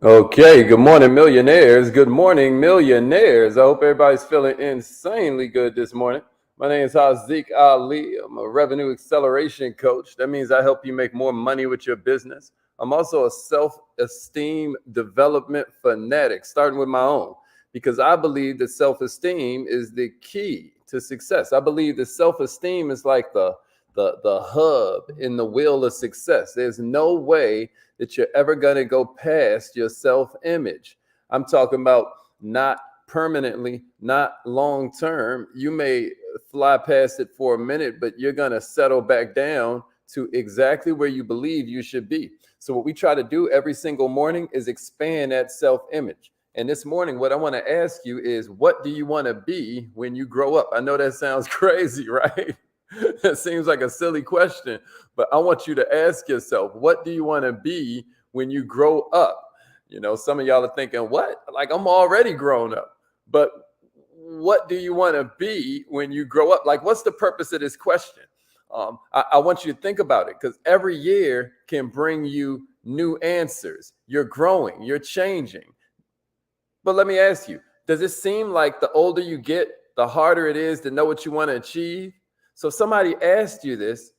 Okay, good morning, millionaires. Good morning, millionaires. I hope everybody's feeling insanely good this morning. My name is Haziq Ali. I'm a revenue acceleration coach. That means I help you make more money with your business. I'm also a self-esteem development fanatic, starting with my own, because I believe that self-esteem is the key to success. I believe that self-esteem is like the hub in the wheel of success. There's no way that you're ever going to go past your self-image. I'm talking about not permanently, not long term. You may fly past it for a minute, but you're going to settle back down to exactly where you believe you should be. So what we try to do every single morning is expand that self-image. And this morning, what I want to ask you is, what do you want to be when you grow up? I know that sounds crazy, right? It seems like a silly question, but I want you to ask yourself, what do you want to be when you grow up? You know, some of y'all are thinking, what? Like, I'm already grown up. But what do you want to be when you grow up? Like, what's the purpose of this question? I want you to think about it, because every year can bring you new answers. You're growing, you're changing. But let me ask you, does it seem like the older you get, the harder it is to know what you want to achieve? So if somebody asked you this,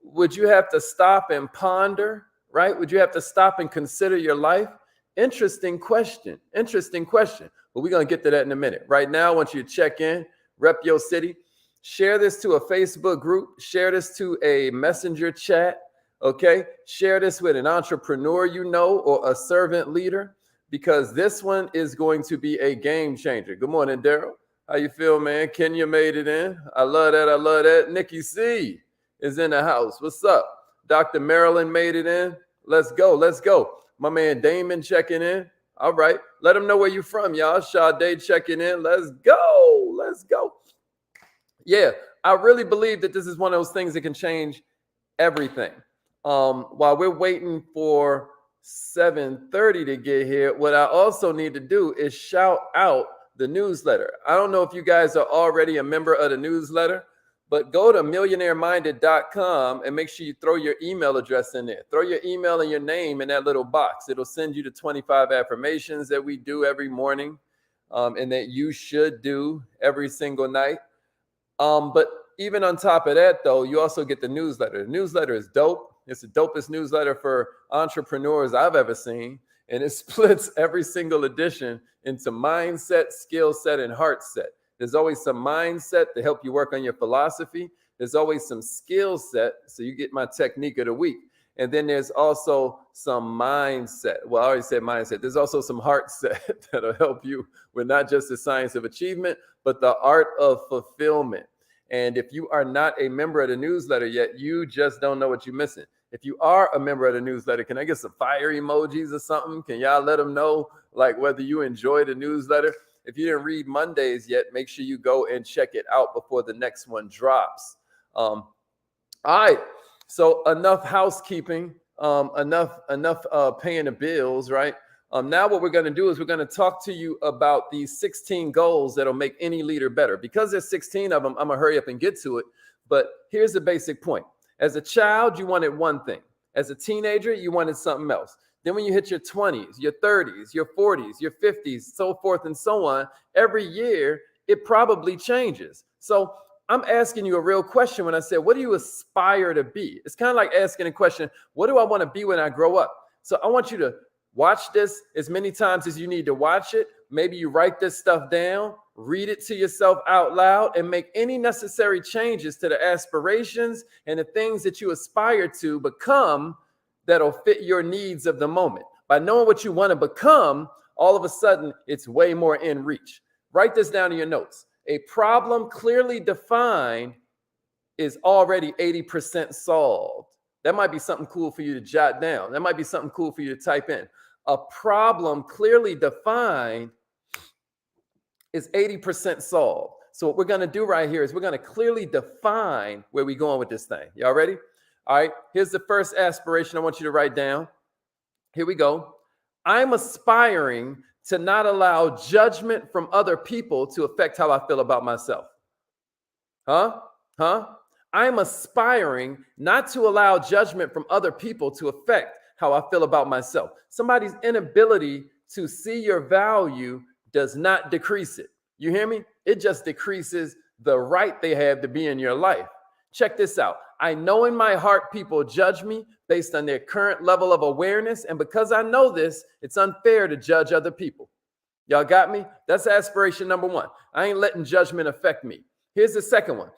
would you have to stop and ponder, right? Would you have to stop and consider your life? Interesting question. Interesting question. But we're going to get to that in a minute. Right now, I want you to check in, rep your city, share this to a Facebook group, share this to a messenger chat, okay? Share this with an entrepreneur you know or a servant leader, because this one is going to be a game changer. Good morning, Daryl. How you feel, man? Kenya made it in. I love that. I love that. Nikki C is in the house. What's up? Dr. Marilyn made it in. Let's go. Let's go. My man Damon checking in. All right. Let them know where you from, y'all. Sade checking in. Let's go. Let's go. Yeah, I really believe that this is one of those things that can change everything. While we're waiting for 7:30 to get here, what I also need to do is shout out the newsletter. I don't know if you guys are already a member of the newsletter, but go to millionaireminded.com and make sure you throw your email address in there. Throw your email and your name in that little box. It'll send you the 25 affirmations that we do every morning, and that you should do every single night. But even on top of that, though, you also get the newsletter. The newsletter is dope. It's the dopest newsletter for entrepreneurs I've ever seen. And it splits every single edition into mindset, skill set, and heart set. There's always some mindset to help you work on your philosophy. There's always some skill set, so you get my technique of the week. And then there's also some mindset. Well, I already said mindset. There's also some heart set that'll help you with not just the science of achievement, but the art of fulfillment. And if you are not a member of the newsletter yet, you just don't know what you're missing. If you are a member of the newsletter, can I get some fire emojis or something? Can y'all let them know, like, whether you enjoy the newsletter? If you didn't read Mondays yet, make sure you go and check it out before the next one drops. All right. So enough housekeeping, enough paying the bills, right? Now what we're going to do is we're going to talk to you about these 16 goals that'll make any leader better. Because there's 16 of them, I'm going to hurry up and get to it. But here's the basic point. As a child, you wanted one thing. As a teenager, you wanted something else. Then when you hit your 20s, your 30s, your 40s, your 50s, so forth and so on, every year, it probably changes. So I'm asking you a real question when I said, what do you aspire to be? It's kind of like asking a question, what do I want to be when I grow up? So I want you to watch this as many times as you need to watch it. Maybe you write this stuff down, read it to yourself out loud, and make any necessary changes to the aspirations and the things that you aspire to become that'll fit your needs of the moment. By knowing what you want to become, all of a sudden, it's way more in reach. Write this down in your notes. A problem clearly defined is already 80% solved. That might be something cool for you to jot down. That might be something cool for you to type in. A problem clearly defined is 80% solved. So what we're going to do right here is we're going to clearly define where we're going with this thing. Y'all ready? All right. Here's the first aspiration I want you to write down. Here we go. I'm aspiring to not allow judgment from other people to affect how I feel about myself. Huh? I'm aspiring not to allow judgment from other people to affect how I feel about myself. Somebody's inability to see your value does not decrease it. You hear me? It just decreases the right they have to be in your life. Check this out. I know in my heart people judge me based on their current level of awareness. And because I know this, it's unfair to judge other people. Y'all got me? That's aspiration number one. I ain't letting judgment affect me. Here's the second one.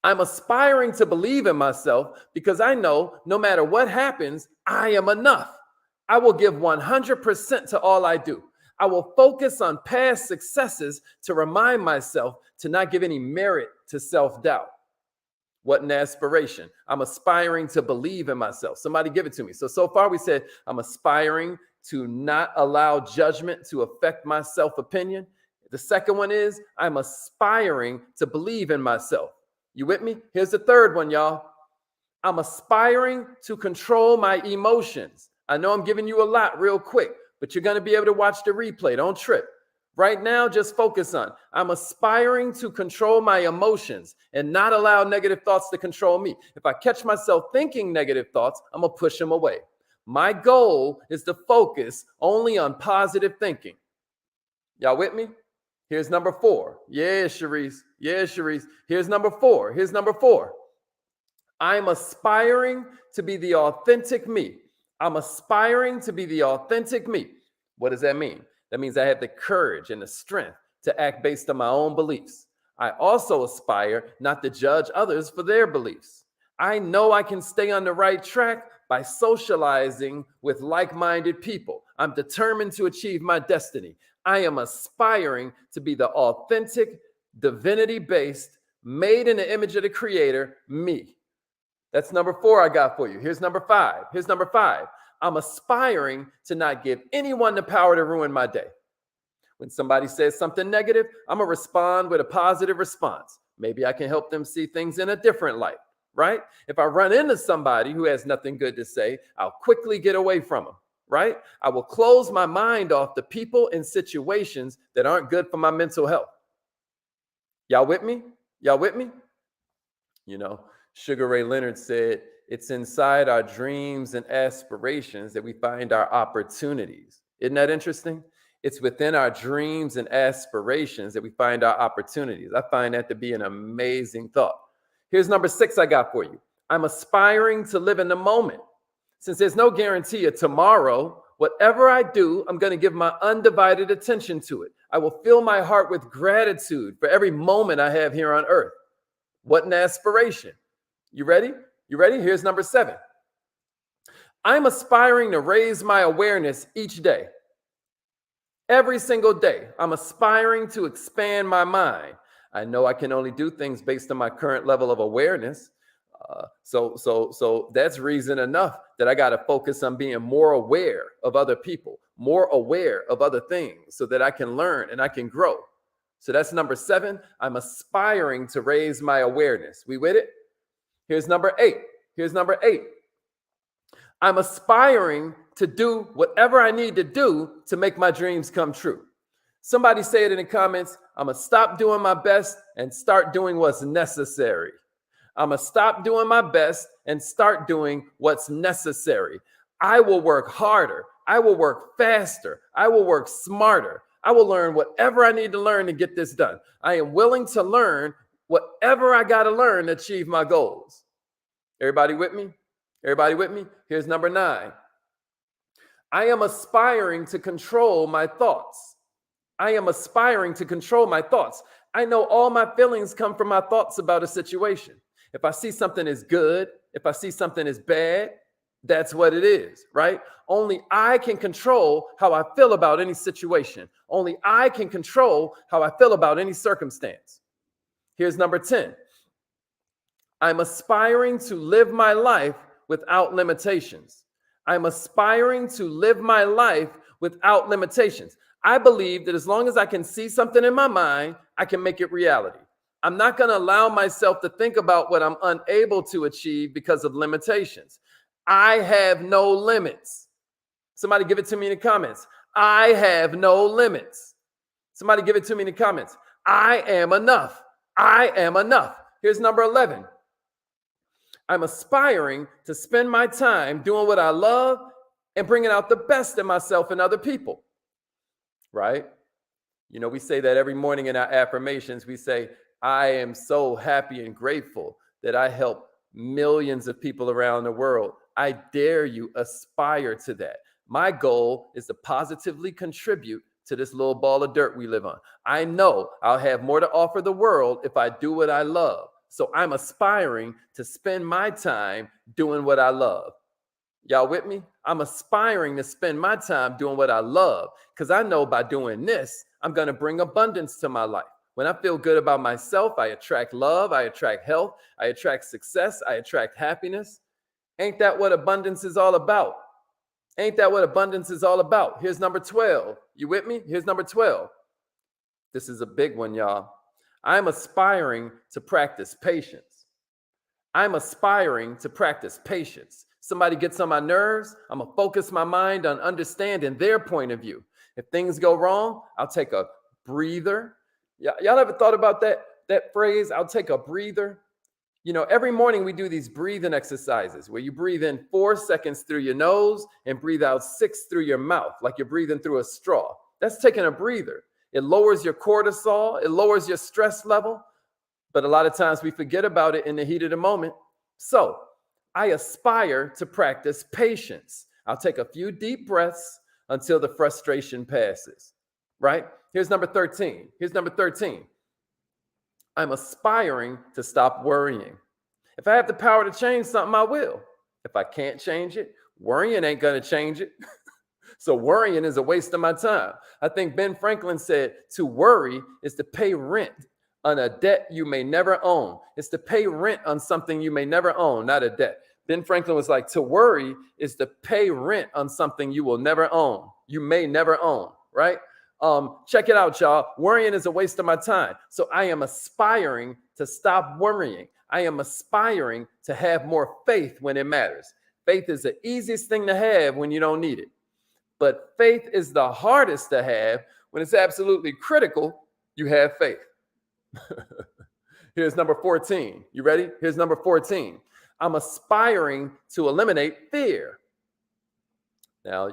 I'm aspiring to believe in myself because I know no matter what happens, I am enough. I will give 100% to all I do. I will focus on past successes to remind myself to not give any merit to self-doubt. What an aspiration. I'm aspiring to believe in myself. Somebody give it to me. So far we said I'm aspiring to not allow judgment to affect my self-opinion. The second one is I'm aspiring to believe in myself. You with me? Here's the third one, y'all. I'm aspiring to control my emotions. I know I'm giving you a lot real quick, but you're going to be able to watch the replay. Don't trip. Right now, just focus on, I'm aspiring to control my emotions and not allow negative thoughts to control me. If I catch myself thinking negative thoughts, I'm going to push them away. My goal is to focus only on positive thinking. Y'all with me? Here's number 4. Yeah, Sharice. Yeah, Sharice. Here's number 4. Here's number 4. I'm aspiring to be the authentic me. I'm aspiring to be the authentic me. What does that mean? That means I have the courage and the strength to act based on my own beliefs. I also aspire not to judge others for their beliefs. I know I can stay on the right track by socializing with like-minded people. I'm determined to achieve my destiny. I am aspiring to be the authentic, divinity-based, made in the image of the Creator, me. That's number 4 I got for you. Here's number 5. Here's number 5. I'm aspiring to not give anyone the power to ruin my day. When somebody says something negative, I'm going to respond with a positive response. Maybe I can help them see things in a different light, right? If I run into somebody who has nothing good to say, I'll quickly get away from them, right? I will close my mind off the people and situations that aren't good for my mental health. Y'all with me? Y'all with me? You know, Sugar Ray Leonard said, it's inside our dreams and aspirations that we find our opportunities. Isn't that interesting? It's within our dreams and aspirations that we find our opportunities. I find that to be an amazing thought. Here's number 6 I got for you. I'm aspiring to live in the moment. Since there's no guarantee of tomorrow, whatever I do, I'm going to give my undivided attention to it. I will fill my heart with gratitude for every moment I have here on earth. What an aspiration. You ready? You ready? Here's number 7. I'm aspiring to raise my awareness each day. Every single day, I'm aspiring to expand my mind. I know I can only do things based on my current level of awareness. So that's reason enough that I got to focus on being more aware of other people, more aware of other things so that I can learn and I can grow. So that's number 7. I'm aspiring to raise my awareness. We with it? Here's number 8. Here's number 8. I'm aspiring to do whatever I need to do to make my dreams come true. Somebody say it in the comments. I'm going to stop doing my best and start doing what's necessary. I'm going to stop doing my best and start doing what's necessary. I will work harder. I will work faster. I will work smarter. I will learn whatever I need to learn to get this done. I am willing to learn whatever I got to learn to achieve my goals. Everybody with me? Everybody with me? Here's number 9. I am aspiring to control my thoughts. I am aspiring to control my thoughts. I know all my feelings come from my thoughts about a situation. If I see something is good, if I see something is bad, that's what it is, right? Only I can control how I feel about any situation. Only I can control how I feel about any circumstance. Here's number 10. I'm aspiring to live my life without limitations. I'm aspiring to live my life without limitations. I believe that as long as I can see something in my mind, I can make it reality. I'm not going to allow myself to think about what I'm unable to achieve because of limitations. I have no limits. Somebody give it to me in the comments. I have no limits. Somebody give it to me in the comments. I am enough. I am enough. Here's number 11. I'm aspiring to spend my time doing what I love and bringing out the best in myself and other people, right? We say that every morning in our affirmations. We say, I am so happy and grateful that I help millions of people around the world. I dare you aspire to that. My goal is to positively contribute to this little ball of dirt we live on. I know I'll have more to offer the world if I do what I love. So I'm aspiring to spend my time doing what I love. Y'all with me? I'm aspiring to spend my time doing what I love because I know by doing this, I'm going to bring abundance to my life. When I feel good about myself, I attract love, I attract health, I attract success, I attract happiness. Ain't that what abundance is all about? Ain't that what abundance is all about? Here's number 12. You with me? Here's number 12. This is a big one, y'all. I'm aspiring to practice patience. I'm aspiring to practice patience. Somebody gets on my nerves, I'm going to focus my mind on understanding their point of view. If things go wrong, I'll take a breather. Y'all ever thought about that phrase? I'll take a breather. Every morning we do these breathing exercises where you breathe in 4 seconds through your nose and breathe out 6 through your mouth, like you're breathing through a straw. That's taking a breather. It lowers your cortisol. It lowers your stress level. But a lot of times we forget about it in the heat of the moment. So I aspire to practice patience. I'll take a few deep breaths until the frustration passes, right? Here's number 13. I'm aspiring to stop worrying. If I have the power to change something, I will. If I can't change it, worrying ain't going to change it. So worrying is a waste of my time. I think Ben Franklin said to worry is to pay rent on a debt you may never own. It's to pay rent on something you may never own, not a debt. Ben Franklin was like, to worry is to pay rent on something you will never own. You may never own, right? Check it out, y'all. Worrying is a waste of my time. So I am aspiring to stop worrying. I am aspiring to have more faith when it matters. Faith is the easiest thing to have when you don't need it. But faith is the hardest to have when it's absolutely critical you have faith. Here's number 14. You ready? Here's number 14. I'm aspiring to eliminate fear. Now,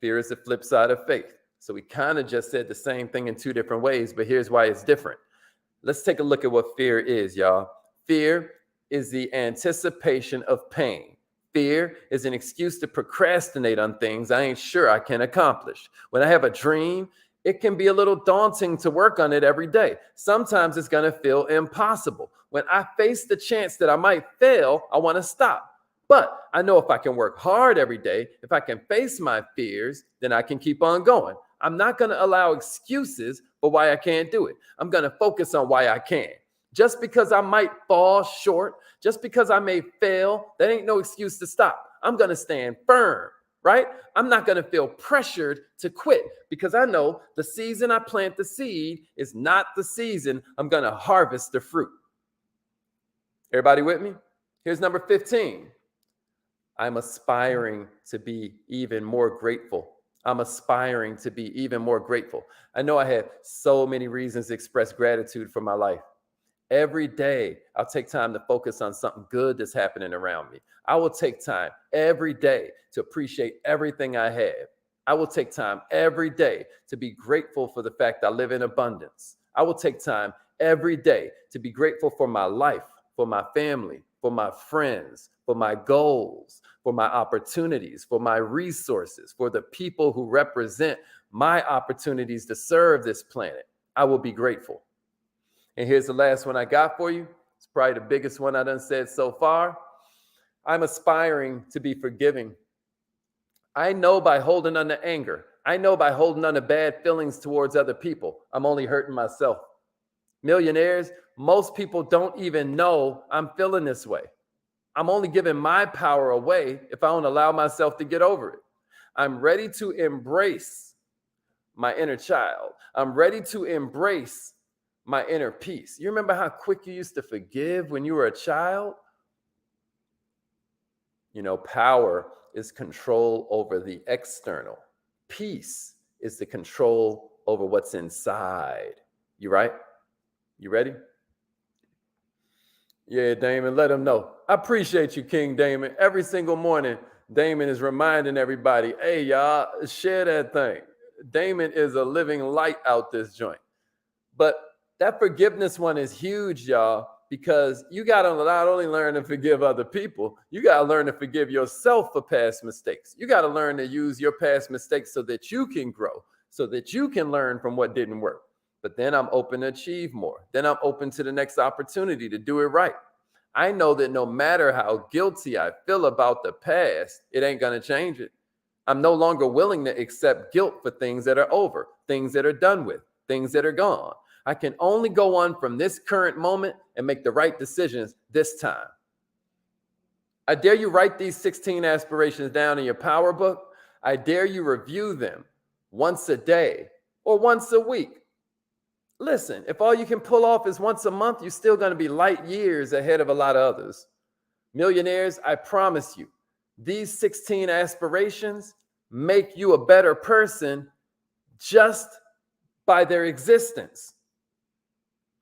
fear is the flip side of faith. So we kind of just said the same thing in two different ways, but here's why it's different. Let's take a look at what fear is, y'all. Fear is the anticipation of pain. Fear is an excuse to procrastinate on things I ain't sure I can accomplish. When I have a dream, it can be a little daunting to work on it every day. Sometimes it's going to feel impossible. When I face the chance that I might fail, I want to stop. But I know if I can work hard every day, if I can face my fears, then I can keep on going. I'm not going to allow excuses for why I can't do it. I'm going to focus on why I can. Just because I might fall short, just because I may fail, that ain't no excuse to stop. I'm going to stand firm, right? I'm not going to feel pressured to quit because I know the season I plant the seed is not the season I'm going to harvest the fruit. Everybody with me? Here's number 15. I'm aspiring to be even more grateful. I'm aspiring to be even more grateful. I know I have so many reasons to express gratitude for my life. Every day, I'll take time to focus on something good that's happening around me. I will take time every day to appreciate everything I have. I will take time every day to be grateful for the fact I live in abundance. I will take time every day to be grateful for my life, for my family, for my friends, for my goals, for my opportunities, for my resources, for the people who represent my opportunities to serve this planet. I will be grateful. And here's the last one I got for you. It's probably the biggest one I done said so far. I'm aspiring to be forgiving. I know by holding on to anger, I know by holding on to bad feelings towards other people, I'm only hurting myself. Millionaires, most people don't even know I'm feeling this way. I'm only giving my power away if I don't allow myself to get over it. I'm ready to embrace my inner child. I'm ready to embrace my inner peace. You remember how quick you used to forgive when you were a child? Power is control over the external. Peace is the control over what's inside. You right? You ready? Yeah, Damon, let him know. I appreciate you, King Damon. Every single morning, Damon is reminding everybody, hey, y'all, share that thing. Damon is a living light out this joint. But that forgiveness one is huge, y'all, because you got to not only learn to forgive other people, you got to learn to forgive yourself for past mistakes. You got to learn to use your past mistakes so that you can grow, so that you can learn from what didn't work. But then I'm open to achieve more. Then I'm open to the next opportunity to do it right. I know that no matter how guilty I feel about the past, it ain't going to change it. I'm no longer willing to accept guilt for things that are over, things that are done with, things that are gone. I can only go on from this current moment and make the right decisions this time. I dare you write these 16 aspirations down in your power book. I dare you review them once a day or once a week. Listen, if all you can pull off is once a month, you're still going to be light years ahead of a lot of others. Millionaires, I promise you, these 16 aspirations make you a better person just by their existence.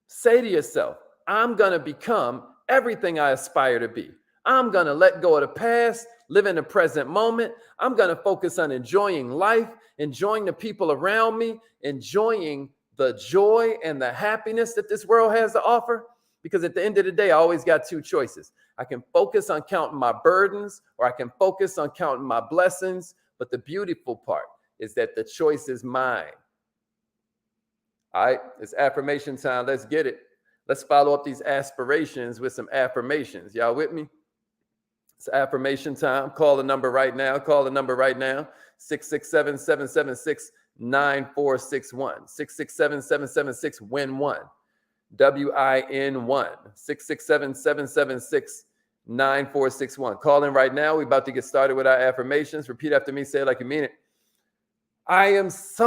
Say to yourself, I'm going to become everything I aspire to be. I'm going to let go of the past, live in the present moment. I'm going to focus on enjoying life, enjoying the people around me, enjoying the joy and the happiness that this world has to offer. Because at the end of the day, I always got two choices. I can focus on counting my burdens, or I can focus on counting my blessings. But the beautiful part is that the choice is mine. All right, it's affirmation time. Let's get it. Let's follow up these aspirations with some affirmations. Y'all with me? It's affirmation time. Call the number right now. Call the number right now. 667-776-9461. 667-776-WIN1. WIN1. 667-776-9461. Call in right now. We're about to get started with our affirmations. Repeat after me. Say it like you mean it. I am so